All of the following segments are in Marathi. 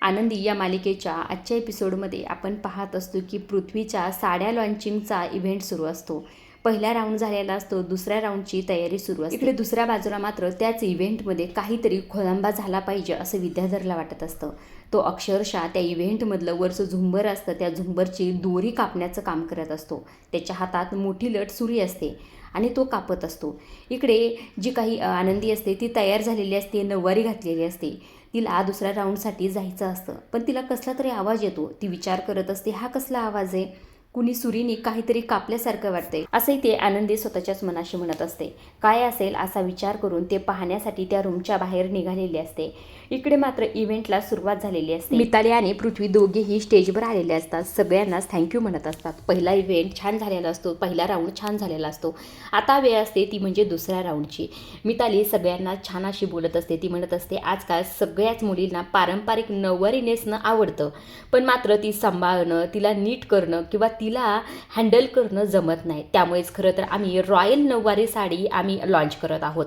आनंदी या मालिकेच्या आजच्या एपिसोडमध्ये आपण पाहत असतो की पृथ्वीच्या साड्या लॉन्चिंगचा इव्हेंट सुरू असतो. पहिला राऊंड झालेला असतो, दुसऱ्या राऊंडची तयारी सुरू असते. इकडे दुसऱ्या बाजूला मात्र त्याच इव्हेंटमध्ये काहीतरी खोळंबा झाला पाहिजे असं विद्याधरला वाटत असतं. तो अक्षरशः त्या इव्हेंटमधलं वरचं झुंबर असतं, त्या झुंबरची दोरी कापण्याचं काम करत असतो. त्याच्या हातात मोठी लट सुरी असते आणि तो कापत असतो. इकडे जी काही आनंदी असते ती तयार झालेली असते, नऊवारी घातलेली असते. तिला दुसऱ्या राऊंडसाठी जायचं असतं, पण तिला कसला तरी आवाज येतो. ती विचार करत असते, हा कसला आवाज आहे? कुणी सुरीने काहीतरी कापल्यासारखं वाटतंय, असंही ते आनंदी स्वतःच्याच मनाशी म्हणत असते. काय असेल असा विचार करून ते पाहण्यासाठी त्या रूमच्या बाहेर निघालेले असते. इकडे मात्र इव्हेंटला सुरुवात झालेली असते. मिताली आणि पृथ्वी दोघेही स्टेजवर आलेले असतात. सगळ्यांनाच थँक्यू म्हणत असतात. पहिला इव्हेंट छान झालेला असतो, पहिला राऊंड छान झालेला असतो. आता वेळ असते ती म्हणजे दुसऱ्या राऊंडची. मिताली सगळ्यांना छान अशी बोलत असते. ती म्हणत असते, आजकाल सगळ्याच मुलींना पारंपरिक नऊवारी नेसणं आवडतं, पण मात्र ती सांभाळणं, तिला नीट करणं किंवा तिला हँडल करणं जमत नाही. त्यामुळेच खरं तर आम्ही रॉयल नऊवारी साडी आम्ही लॉन्च करत आहोत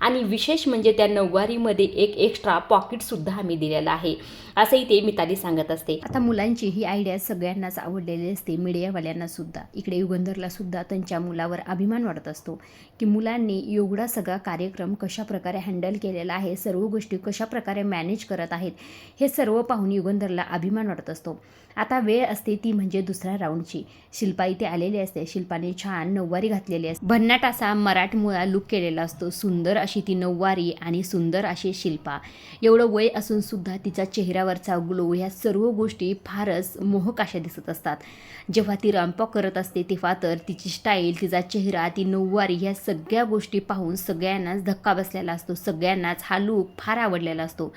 आणि विशेष म्हणजे त्या नऊवारीमध्ये एक एक्स्ट्रा पॉकेटसुद्धा आम्ही दिलेलं आहे, असंही ते मिताली सांगत असते. आता मुलांची ही आयडिया सगळ्यांनाच आवडलेली असते, मीडियावाल्यांना सुद्धा. इकडे युगंधरला सुद्धा त्यांच्या मुलावर अभिमान वाटत असतो की मुलांनी एवढा सगळा कार्यक्रम कशाप्रकारे हँडल केलेला आहे, सर्व गोष्टी कशाप्रकारे मॅनेज करत आहेत, हे सर्व पाहून युगंधरला अभिमान वाटत असतो. आता वेळ असते ती म्हणजे दुसऱ्या राऊंडची. शिल्पा इथे आलेली असते. शिल्पाने छान नऊवारी घातलेली असते. भन्नाट असा मराठमोळा लुक केलेला असतो. सुंदर अशी ती नऊवारी आणि सुंदर अशी शिल्पा. एवढं वय असून सुद्धा तिचा चेहऱ्यावरचा ग्लो, ह्या सर्व गोष्टी फारच मोहक अशा दिसत असतात. जेव्हा ती रॅम्पॉक करत असते तेव्हा तर तिची स्टाईल, तिचा चेहरा, ती नऊवारी, ह्या सगळ्या गोष्टी पाहून सगळ्यांनाच धक्का बसलेला असतो. सगळ्यांनाच हा लूक फार आवडलेला असतो.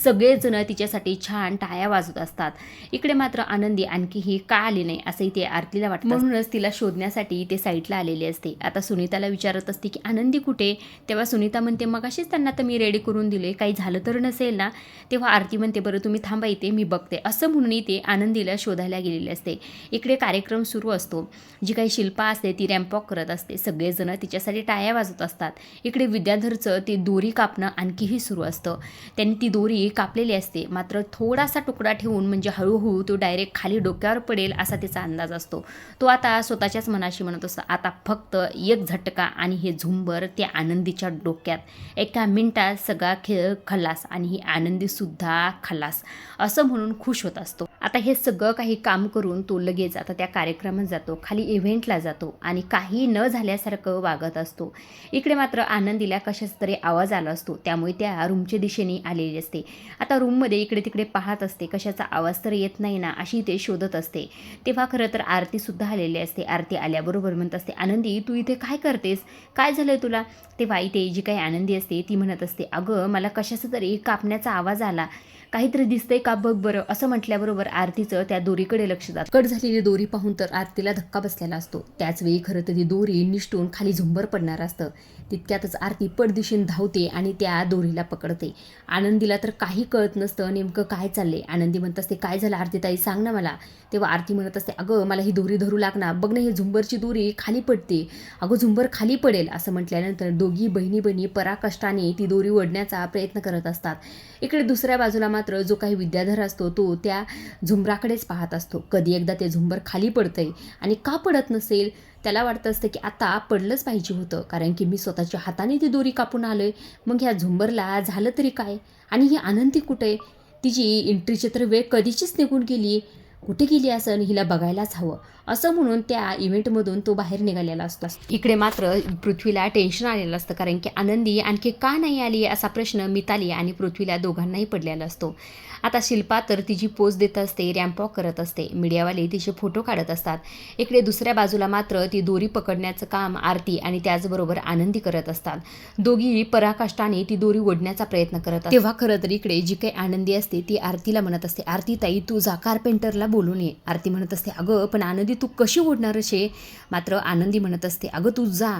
सगळेजण तिच्यासाठी छान टाळ्या वाजवत असतात. इकडे मात्र आनंदी आणखीही का आली नाही असंही ते आरतीला वाटतं. म्हणूनच तिला शोधण्यासाठी ते साईडला आलेले असते. आता सुनीताला विचारत असते की आनंदी कुठे? तेव्हा सुनीता म्हणते, मगाशीच त्यांना तर मी रेडी करून दिले, काही झालं तर नसेल ना? तेव्हा आरती म्हणते, बरं तुम्ही थांबा इथे, मी बघते, असं म्हणून ते आनंदीला शोधायला गेलेले असते. इकडे कार्यक्रम सुरू असतो. जी काही शिल्पा असते ती रॅम्पॉक करत असते. सगळेजण तिच्यासाठी टाळ्या वाजवत असतात. इकडे विद्याधरचं ते दोरी कापणं आणखीही सुरू असतं. त्यांनी ती दोरी कापलेली असते, मात्र थोडासा तुकडा ठेवून, म्हणजे हळूहळू तो डायरेक्ट खाली डोक्यावर पडेल असा त्याचा अंदाज असतो. तो आता स्वतःच्याच मनाशी म्हणत असतो, आता फक्त एक झटका आणि हे झुंबर त्या आनंदीच्या डोक्यात, एका मिनिटात सगळा खेळ खलास आणि ही आनंदीसुद्धा खलास, असं म्हणून खुश होत असतो. आता हे सगळं काही काम करून तो लगेच आता त्या कार्यक्रमात जातो, खाली इव्हेंटला जातो आणि काही न झाल्यासारखं वागत असतो. इकडे मात्र आनंदीला कशाच तरी आवाज आला असतो, त्यामुळे त्या रूमच्या दिशेने आलेली असते. आता रूममध्ये इकडे तिकडे पाहत असते, कशाचा आवाज तर येत नाही ना अशी ते शोधत असते. तेव्हा खरं तर आरतीसुद्धा आलेली असते. आरती आल्याबरोबर म्हणत असते, आनंदी तू इथे काय करतेस? काय झालं तुला? तेव्हा इथे जी काही आनंदी असते ती म्हणत असते, अगं मला कशाचा तरी कापण्याचा आवाज आला, काहीतरी दिसतंय का बघ बरं, असं म्हटल्याबरोबर आरतीचं त्या दोरीकडे लक्ष जातं. कट झालेली दोरी पाहून तर आरतीला धक्का बसलेला असतो. त्याचवेळी खरं तर ती दोरी निष्ठून खाली झुंबर पडणार असतं. तितक्यातच आरती पटदिशीने धावते आणि त्या दोरीला पकडते. आनंदीला तर काही कळत नसतं नेमकं काय चाललंय. आनंदी म्हणत असते, काय झालं आरतीताई, सांग ना मला. तेव्हा आरती म्हणत असते, अगं मला ही दोरी धरू लागणार, बघ ना ही झुंबरची दोरी खाली पडते, अगं झुंबर खाली पडेल. असं म्हटल्यानंतर दोघी बहिणी पराकष्टाने ती दोरी ओढण्याचा प्रयत्न करत असतात. इकडे दुसऱ्या बाजूला मात्र जो काही विद्याधर असतो तो त्या झुंबराकडेच पाहत असतो. कधी एकदा ते झुंबर खाली पडतंय आणि का पडत नसेल, त्याला वाटतं असतं की आता पडलंच पाहिजे होतं, कारण की मी स्वतःच्या हाताने ती दोरी कापून आलोय. मग ह्या झुंबरला झालं तरी काय? आणि ही आनंदी कुठे? तिची एंट्रीची तर वेळ कधीचीच निघून गेली, कुठे गेली असं, हिला बघायलाच हवं, असं म्हणून त्या इव्हेंटमधून तो बाहेर निघालेला असतो. इकडे मात्र पृथ्वीला टेन्शन आलेलं असतं, कारण की आनंदी आणखी का नाही आली असा प्रश्न मिताली आणि पृथ्वीला दोघांनाही पडलेला असतो. आता शिल्पा तर तिची पोज देत असते, रॅम्पॉक करत असते. मीडियावाले तिचे फोटो काढत असतात. इकडे दुसऱ्या बाजूला मात्र ती दोरी पकडण्याचं काम आरती आणि त्याचबरोबर आनंदी करत असतात. दोघी पराकाष्टाने ती दोरी ओढण्याचा प्रयत्न करत असतात. तेव्हा खरं तर इकडे जी काही आनंदी असते ती आरतीला म्हणत असते, आरती ताई तू जा कार्पेंटरला बोल बोलून ये. आरती म्हणत असते, अगं पण आनंदी तू कशी ओढणार असे? मात्र आनंदी म्हणत असते, अगं तू जा,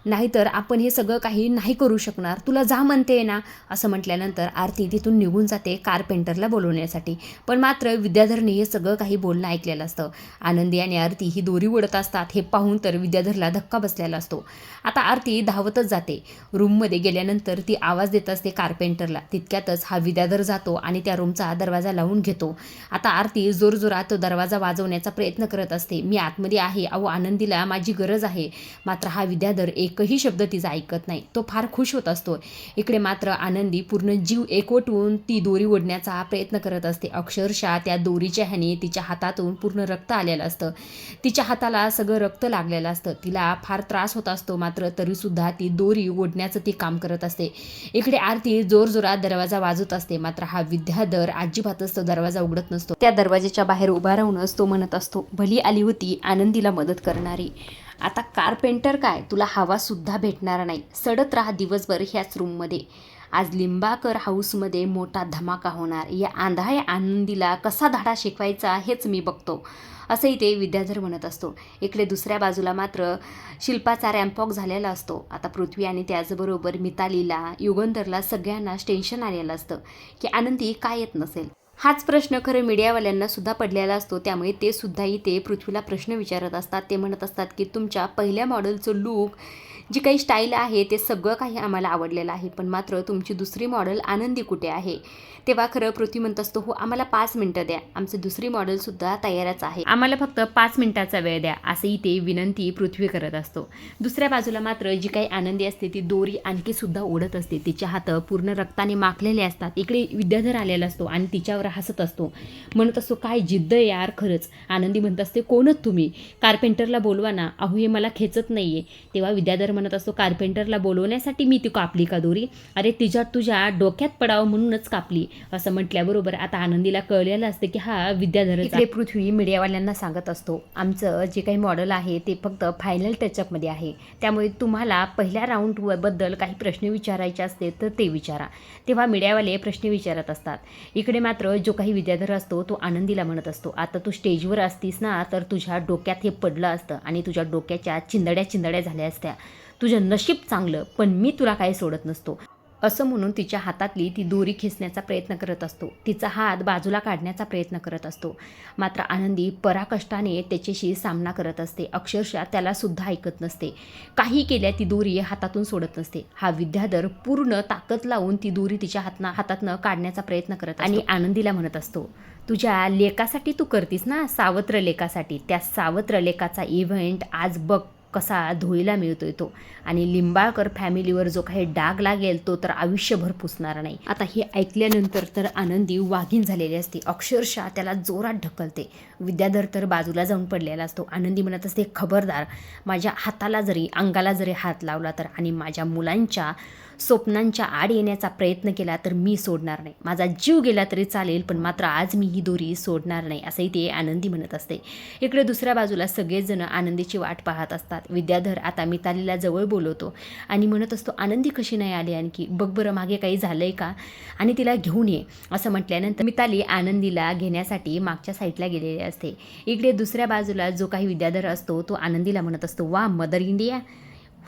नाहीतर आपण हे सगळं काही नाही करू शकणार, तुला जा म्हणते ना. असं म्हटल्यानंतर आरती तिथून निघून जाते कारपेंटरला बोलवण्यासाठी. पण मात्र विद्याधरने हे सगळं काही बोलणं ऐकलेलं असतं. आनंदी आणि आरती ही दोरी ओढत असतात हे पाहून तर विद्याधरला धक्का बसलेला असतो. आता आरती धावतच जाते. रूममध्ये गेल्यानंतर ती आवाज देत असते कारपेंटरला. तितक्यातच हा विद्याधर जातो आणि त्या रूमचा दरवाजा लावून घेतो. आता आरती जोरजोरात तो दरवाजा वाजवण्याचा प्रयत्न करत असते. मी आतमध्ये आहे, अहो आनंदीला माझी गरज आहे. मात्र हा विद्याधर एकही शब्द तिचा ऐकत नाही. तो फार खुश होत असतो. इकडे मात्र आनंदी पूर्ण जीव एकवटून ती दोरी ओढण्याचा प्रयत्न करत असते. अक्षरशः त्या दोरीच्या ह्याने तिच्या हातातून पूर्ण रक्त आलेलं असतं. तिच्या हाताला सगळं रक्त लागलेलं असतं. तिला फार त्रास होत असतो. मात्र तरीसुद्धा ती दोरी ओढण्याचं ती काम करत असते. इकडे आरती जोरजोरात दरवाजा वाजवत असते. मात्र हा विद्याधर अजिबातच तो दरवाजा उघडत नसतो. त्या दरवाजाच्या बाहेर उभा राहूनच तो म्हणत असतो, भली आली होती आनंदीला मदत करणारी. आता कारपेंटर काय, तुला हवा सुद्धा भेटणार नाही. सडत राहा दिवसभर ह्याच रूममध्ये. आज लिंबाकर हाऊसमध्ये मोठा धमाका होणार. या आंधळ्या आनंदीला कसा धडा शिकवायचा हेच मी बघतो, असंही ते विद्याधर म्हणत असतो. इकडे दुसऱ्या बाजूला मात्र शिल्पाचा रॅम्पॉक झालेला असतो. आता पृथ्वी आणि त्याचबरोबर मितालीला, युगंधरला सगळ्यांनाच टेन्शन आलेलं असतं की आनंदी काय येत नसेल. हाच प्रश्न खरं मीडियावाल्यांना सुद्धा पडलेला असतो. त्यामुळे ते सुद्धा इथे पृथ्वीला प्रश्न विचारत असतात. ते म्हणत असतात की तुमच्या पहिल्या मॉडेलचं लूक, जी काही स्टाईल आहे ते सगळं काही आम्हाला आवडलेलं आहे, पण मात्र तुमची दुसरी मॉडेल आनंदी कुठे आहे? तेव्हा खरं पृथ्वी म्हणत असतो, हो आम्हाला 5 मिनटं द्या, आमची दुसरी मॉडेलसुद्धा तयारच आहे, आम्हाला फक्त 5 मिनिटाचा वेळ द्या, असंही ते विनंती पृथ्वी करत असतो. दुसऱ्या बाजूला मात्र जी काही आनंदी असते ती दोरी आणखीसुद्धा ओढत असते. तिच्या हात पूर्ण रक्ताने माखलेले असतात. इकडे विद्याधर आलेला असतो आणि तिच्यावर हसत असतो. म्हणत असतो, काय जिद्द यार खरंच. आनंदी म्हणत असते, कोणच तुम्ही? कारपेंटरला बोलवा ना, अहो हे मला खेचत नाहीये. तेव्हा विद्याधर म्हणत असतो, कारपेंटरला बोलवण्यासाठी मी ती कापली का दोरी? अरे तुझ्या डोक्यात पडावं म्हणूनच कापली. असं म्हटल्याबरोबर आता आनंदीला कळलेलं असतं की हा विद्याधर. इकडे पृथ्वी मीडियावाल्यांना सांगत असतो, आमचं जे काही मॉडेल आहे ते फक्त फायनल टचअपमध्ये आहे, त्यामुळे तुम्हाला पहिल्या राऊंडबद्दल काही प्रश्न विचारायचे असते तर ते विचारा. तेव्हा मीडियावाले प्रश्न विचारत असतात. इकडे मात्र जो काही विद्याधर असतो तो आनंदीला म्हणत असतो, आता तू स्टेजवर असतीस ना तर तुझ्या डोक्यात हे पडलं असतं आणि तुझ्या डोक्याच्या चिंदड्या झाल्या असत्या. तुझं नशीब चांगलं, पण मी तुला काही सोडत नसतो. असं म्हणून तिच्या हातातली ती दोरी खेचण्याचा प्रयत्न करत असतो. तिचा हात बाजूला काढण्याचा प्रयत्न करत असतो. मात्र आनंदी पराकष्टाने त्याच्याशी सामना करत असते. अक्षरशः त्याला सुद्धा ऐकत नसते. काही केल्या ती दोरी हातातून सोडत नसते. हा विद्याधर पूर्ण ताकद लावून ती दोरी तिच्या हातातनं काढण्याचा प्रयत्न करत आणि आनंदीला म्हणत असतो, तुझ्या लेकासाठी तू करतीस ना, सावत्र लेकासाठी, त्या सावत्र लेकाचा इव्हेंट आज बघ कसा धुळीला मिळतोय तो. आणि लिंबाळकर फॅमिलीवर जो काही डाग लागेल तो तर आयुष्यभर पुसणार नाही. आता हे ऐकल्यानंतर तर आनंदी वाघीण झालेली असते. अक्षरशः त्याला जोरात ढकलते. विद्याधर तर बाजूला जाऊन पडलेला असतो. आनंदी म्हणत असते, खबरदार, माझ्या हाताला जरी अंगाला जरी हात लावला तर आणि माझ्या मुलांच्या स्वप्नांच्या आड येण्याचा प्रयत्न केला तर मी सोडणार नाही. माझा जीव गेला तरी चालेल, पण मात्र आज मी ही दोरी सोडणार नाही, असंही ते आनंदी म्हणत असते. इकडे दुसऱ्या बाजूला सगळेजण आनंदीची वाट पाहत असतात. विद्याधर आता मितालीला जवळ बोलवतो आणि म्हणत असतो, आनंदी कशी नाही आली आणखी, बघ बरं मागे काही झालंय का आणि तिला घेऊन ये. असं म्हटल्यानंतर मिताली आनंदीला घेण्यासाठी मागच्या साईडला गेलेली असते. इकडे दुसऱ्या बाजूला जो काही विद्याधर असतो तो आनंदीला म्हणत असतो, वा मदर इंडिया,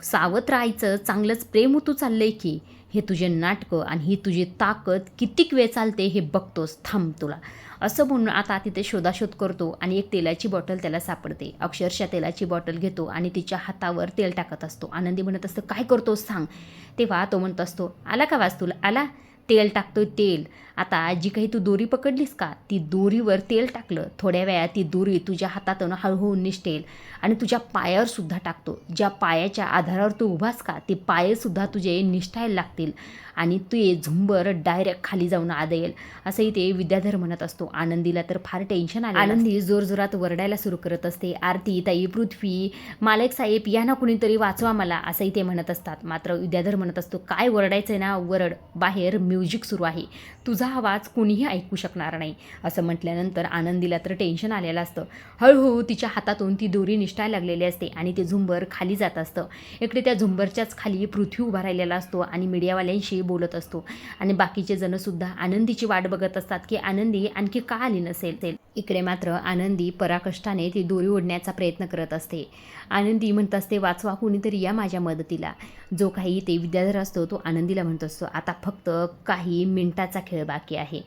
सावत्र आईचं चांगलंच प्रेम उतू चाललंय की. हे तुझे नाटकं आणि ही तुझी ताकद कितीक वेळ चालते हे बघतोस, थांब तुला. असं म्हणून आता तिथे शोधाशोध करतो आणि एक तेलाची बॉटल त्याला सापडते. अक्षरशः तेलाची बॉटल घेतो आणि तिच्या हातावर तेल टाकत असतो. आनंदी म्हणत असतो, काय करतोस सांग. तेव्हा तो म्हणत असतो, आला का वास तुला, आला, तेल टाकतोय तेल. आता जी काही तू दोरी पकडलीस का, ती दोरीवर तेल टाकलं, थोड्या वेळात ती दोरी तुझ्या हातातून हळूहळू निसटेल आणि तुझ्या पायावर सुद्धा टाकतो. ज्या पायाच्या आधारावर तू उभास का ते पायसुद्धा तुझे निष्ठायला लागतील आणि ते झुंबर डायरेक्ट खाली जाऊन आदळेल, असंही ते विद्याधर म्हणत असतो. आनंदीला तर फार टेन्शन आलं. आनंदी जोरजोरात वरडायला सुरू करत असते, आरती ताई, पृथ्वी, मालक साहेब, या ना कुणीतरी वाचवा मला, असंही ते म्हणत असतात. मात्र विद्याधर म्हणत असतो, काय वरडायचं ना वरड, बाहेर म्युझिक सुरू आहे, तुझा आवाज कुणीही ऐकू शकणार नाही. असं म्हटल्यानंतर आनंदीला तर टेन्शन आलेलं असतं. हळूहळू तिच्या हातातून ती दोरी निष्ठायला लागलेली असते आणि ते झुंबर खाली जात असतं. इकडे त्या झुंबरच्याच खाली पृथ्वी उभा राहिलेला असतो आणि मीडियावाल्यांशी बोलत असतो आणि बाकीचे जणसुद्धा आनंदीची वाट बघत असतात की आनंदी आणखी का आली नसेल. इकडे मात्र आनंदी पराकष्टाने ती दोरी ओढण्याचा प्रयत्न करत असते. आनंदी म्हणत असते, वाचवा कुणीतरी या माझ्या मदतीला. जो काही ते विद्याधर असतो तो आनंदीला म्हणत असतो, आता फक्त काही मिनिटाचा खेळ बाकी आहे.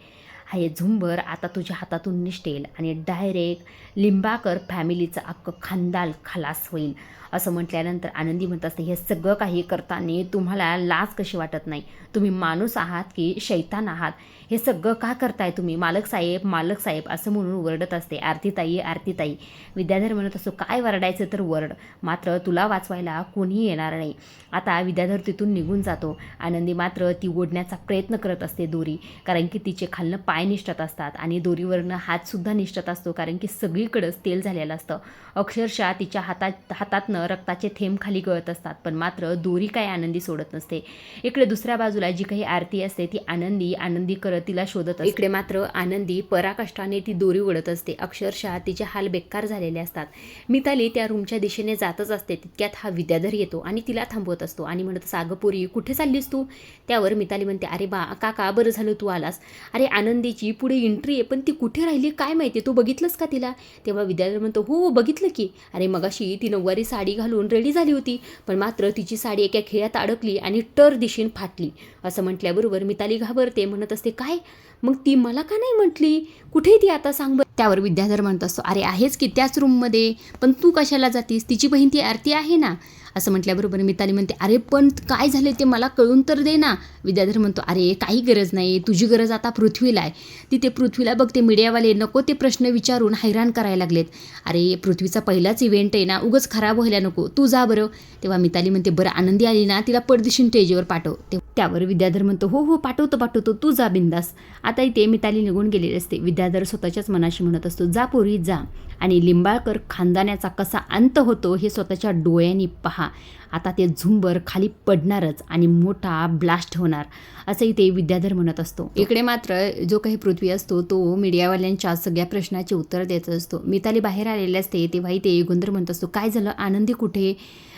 हा हे झुंबर आता तुझ्या हातातून निसटेल आणि डायरेक्ट लिंबाकर फॅमिलीचं अख्खं खानदान खलास होईल. असं म्हटल्यानंतर आनंदी म्हणत असते, हे सगळं काही करताना तुम्हाला लाज कशी वाटत नाही? तुम्ही माणूस आहात की शैतान आहात? हे सगळं का करताय तुम्ही? मालक साहेब असं म्हणून वरडत असते. आरतीताई. विद्याधर म्हणत असतो, काय वरडायचं तर वरड, मात्र तुला वाचवायला कोणीही येणार नाही. आता विद्याधर तिथून निघून जातो. आनंदी मात्र ती ओढण्याचा प्रयत्न करत असते दोरी, कारण की तिचे खालनं पाय निष्ठत असतात आणि दोरीवरनं हातसुद्धा निष्ठत असतो, कारण की सगळीकडंच तेल झालेलं असतं. अक्षरशः तिच्या हातातनं रक्ताचे थेंब खाली गळत असतात, पण मात्र दोरी काय आनंदी सोडत नसते. इकडे दुसऱ्या बाजूला जी काही आरती असते ती आनंदी करत तिला शोधत असते. इकडे मात्र आनंदी पराकष्टाने ती दोरी ओढत असते. अक्षरशः तिचे हाल बेकार झालेले असतात. मिताली त्या रूमच्या दिशेने जातच असते. तितक्यात हा विद्याधर येतो आणि तिला थांबवत असतो आणि म्हणत, सागं पोरी कुठे चाललीस तू? त्यावर मिताली म्हणते, अरे काका बरं झालं तू आलास. अरे आनंदीची पुढे एंट्री आहे, पण ती कुठे राहिली काय माहिती, तू बघितलंस का तिला? तेव्हा विद्याधर म्हणतो, हो बघितलं की. अरे मगाशी ती नऊवारी साडी घालून रेडी झाली होती, पण मात्र तिची साडी एका खिळ्यात अडकली आणि टर दिशेने फाटली. असं म्हटल्याबरोबर मिताली घाबरते, म्हणत असते, काय मग ती मला का नाही म्हटली? कुठे ती आता सांग बरं. त्यावर विद्याधर म्हणत असतो, अरे आहेच की त्याच रूममध्ये, पण तू कशाला जातीस? तिची बहीण ती आरती आहे ना. असं म्हटल्याबरोबर मिताली म्हणते, अरे पण काय झाले ते मला कळून तर दे ना. विद्याधर म्हणतो, अरे काही गरज नाही, तुझी गरज आता पृथ्वीला आहे. तिथे पृथ्वीला बघ, ते मीडियावाले नको ते प्रश्न विचारून हैराण करायला लागलेत. अरे पृथ्वीचा पहिलाच इव्हेंट आहे ना, उगाच खराब व्हायला नको, तू जा बरं. तेव्हा मिताली म्हणते, बरं आनंदी आली ना, तिला पडदिशी स्टेजवर पाठव. त्यावर विद्याधर म्हणतो, हो पाठवतो, तू जा बिंदास. आता इथे मिताली निघून गेलेली असते. विद्याधर स्वतःच्याच मनाशी म्हणत असतो, जा पोरी जा, आणि लिंबाळकर खानदानाचा कसा अंत होतो हे स्वतःच्या डोळ्यांनी पहा. आता ते झुंबर खाली पडणारच आणि मोठा ब्लास्ट होणार, असंही ते विद्याधर म्हणत असतो. इकडे मात्र जो काही पृथ्वी असतो तो मीडियावाल्यांच्या सगळ्या प्रश्नाचे उत्तर देत असतो. मिताली बाहेर आलेले असते. तेव्हाही ते युगंधर म्हणत असतो, काय झालं आनंदी कुठे,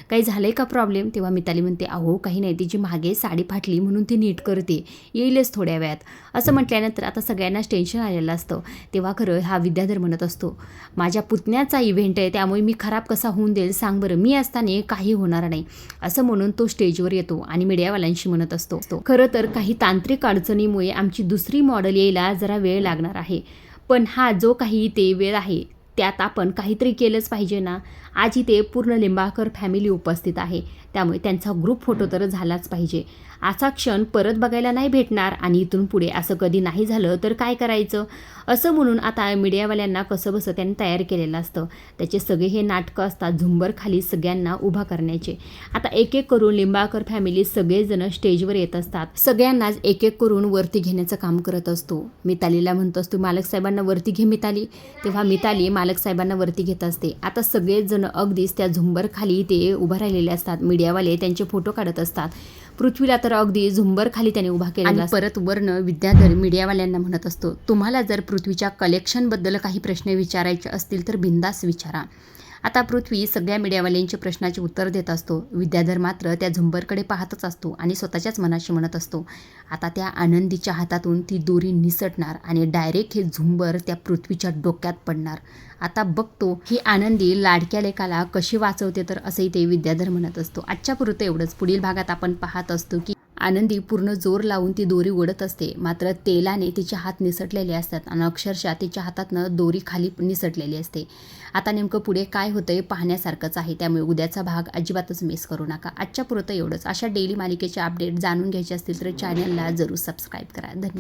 काही झालंय का प्रॉब्लेम? तेव्हा मिताली म्हणते, अहो काही नाही, तिची मागे साडी फाटली म्हणून ती नीट करते, येईलच थोड्या वेळात. असं म्हटल्यानंतर आता सगळ्यांनाच टेन्शन आलेलं असतं. तेव्हा खरं हा विद्याधर म्हणत असतो, माझ्या पुतण्याचा इव्हेंट आहे, त्यामुळे मी खराब कसा होऊन देईल सांग बरं, मी असताना काही होणार नाही. असं म्हणून तो स्टेजवर येतो आणि मीडियावाल्यांशी म्हणत असतो, खरं तर काही तांत्रिक अडचणीमुळे आमची दुसरी मॉडेल यायला जरा वेळ लागणार आहे, पण हा जो काही ते वेळ आहे त्यात आपण काहीतरी केलंच पाहिजे ना. आज इथे पूर्ण लिंबाळकर फॅमिली उपस्थित आहे, त्यामुळे त्यांचा ग्रुप फोटो तर झालाच पाहिजे. असा क्षण परत बघायला नाही भेटणार आणि इथून पुढे असं कधी नाही झालं तर काय करायचं? असं म्हणून आता मीडियावाल्यांना कसं बसं त्यांनी तयार केलेलं असतं. त्याचे सगळे हे नाटकं असतात झुंबर खाली सगळ्यांना उभा करण्याचे. आता एक एक करून लिंबाळकर फॅमिली सगळेजण स्टेजवर येत असतात. सगळ्यांनाच एक एक करून वरती घेण्याचं काम करत असतो. मितालीला म्हणत असतो, मालक साहेबांना वरती घे मिताली. तेव्हा मिताली मालक साहेबांना वरती घेत असते. आता सगळेजण अगदीच त्या झुंबर खाली ते उभा राहिलेले असतात. मीडियावाले त्यांचे फोटो काढत असतात. पृथ्वीला तर अगदी झुंबर खाली त्याने उभा केलेला. परत वर्ण विद्याधर मीडियावाल्यांना म्हणत असतो, तुम्हाला जर पृथ्वीच्या कलेक्शनबद्दल काही प्रश्न विचारायचे असतील तर बिंदास विचारा. आता पृथ्वी सगळ्या मीडियावाल्यांच्या प्रश्नाचे उत्तर देत असतो. विद्याधर मात्र त्या झुंबरकडे पाहतच असतो आणि स्वतःच्याच मनाशी म्हणत असतो, आता त्या आनंदीच्या हातातून ती दोरी निसटणार आणि डायरेक्ट हे झुंबर त्या पृथ्वीच्या डोक्यात पडणार. आता बघतो ही आनंदी लाडक्या लेकाला कशी वाचवते तर, असंही ते विद्याधर म्हणत असतो. आजच्या पुरतं एवढंच. पुढील भागात आपण पाहत असतो की आनंदी पूर्ण जोर लावून ती दोरी ओढत असते, मात्र तेलाने तिचे हात निसटलेले असतात आणि अक्षरशः तिच्या हातातनं दोरी खाली निसटलेली असते. आता नेमकं पुढे काय होतंय पाहण्यासारखंच आहे, त्यामुळे उद्याचा भाग अजिबातच मिस करू नका. आजच्या पुरतं एवढंच. अशा डेली मालिकेचे अपडेट जाणून घ्यायचे असतील तर चॅनलला जरूर सबस्क्राईब करा. धन्यवाद.